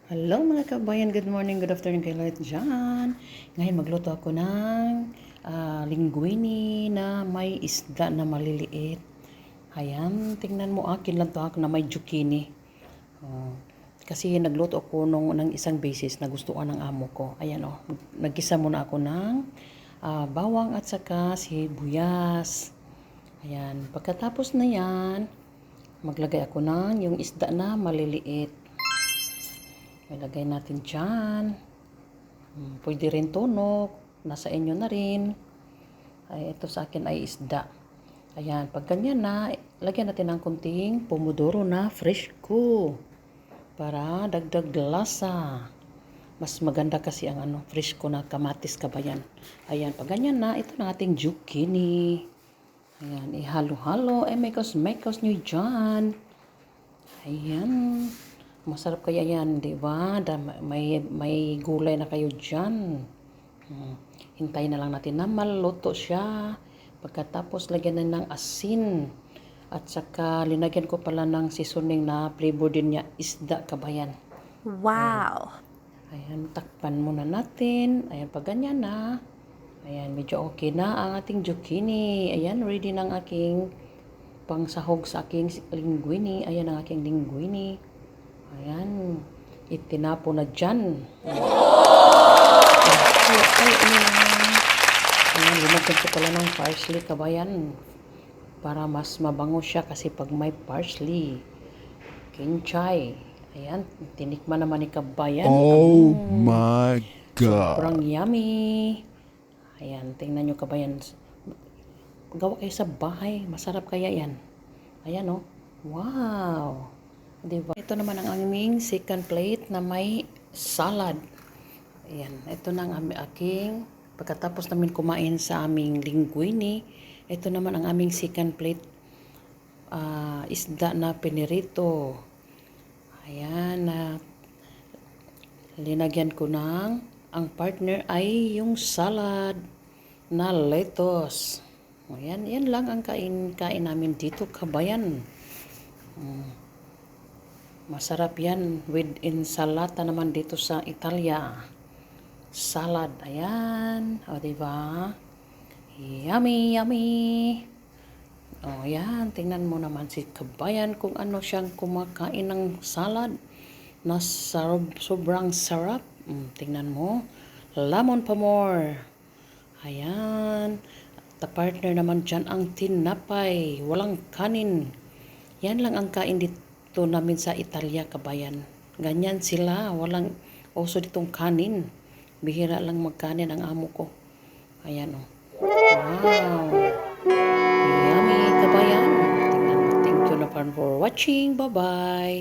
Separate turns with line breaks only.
Hello mga kabayan, good morning, good afternoon kayo lahat dyan. Ngayon magluto ako ng linguine na may isda na maliliit. Ayan, tingnan mo, akin lang to ako na may zucchini. Kasi nagluto ako ng isang beses na gustuhan ng amo ko. Ayan nagkisa muna ako ng bawang at saka sibuyas. Ayan, pagkatapos na yan, maglagay ako ng yung isda na maliliit. Ilagay natin dyan. Pwede rin tunok. Nasa inyo na rin. Ito sa akin ay isda. Ayan. Pag ganyan na, lagyan natin ng kunting pomodoro na fresh ko. Para dagdag lasa. Mas maganda kasi ang fresh ko na kamatis kabayan. Ayan. Pag ganyan na, ito na ating zucchini. Ayan. Ihalo-halo. Mekos nyo dyan. Ayan. Masarap kaya yan, di ba? May gulay na kayo dyan. Hintayin na lang natin na maluto siya. Pagkatapos, lagyan na ng asin. At saka, linagyan ko pala ng seasoning na flavor din niya, isda kabayan.
Wow!
Ayan, takpan muna natin. Ayan, pag ganyan na. Ayan, medyo okay na ang ating zucchini. Ayan, ready ng aking pangsahog sa aking linguine. Ayan ang aking linguine. Ayan, itinapo na dyan. Ayan, lumagyan ko pala ng parsley kabayan. Para mas mabango siya kasi pag may parsley. Kinchay. Ayan, tinikman naman ni kabayan.
Oh my God.
Sobrang yummy. Ayan, tingnan nyo kabayan. Gawa kayo sa bahay. Masarap kaya yan. Ayan Wow. Diba? Ito naman ang aming second plate na may salad. Ayan. Ito na ang aking pagkatapos namin kumain sa aming linguine. Ito naman ang aming second plate isda na pinirito. Ayan. Linagyan ko ng ang partner ay yung salad na lettuce. Ayan. Yan lang ang kain namin dito kabayan. Masarap yan with ensalada naman dito sa Italia. Salad. Ayan. Diba? Yummy, yummy. Ayan. Tingnan mo naman si kabayan kung ano siyang kumakain ng salad. Na sobrang sarap. Tingnan mo. Lemon pa more. Ayan. The partner naman dyan ang tinapay. Walang kanin. Yan lang ang kain dito namin sa Italia kabayan. Ganyan sila, walang uso ditong kanin. Bihira lang magkanin ang amo ko. Ayan Wow. Yummy kabayan. Thank you na for watching. Bye bye.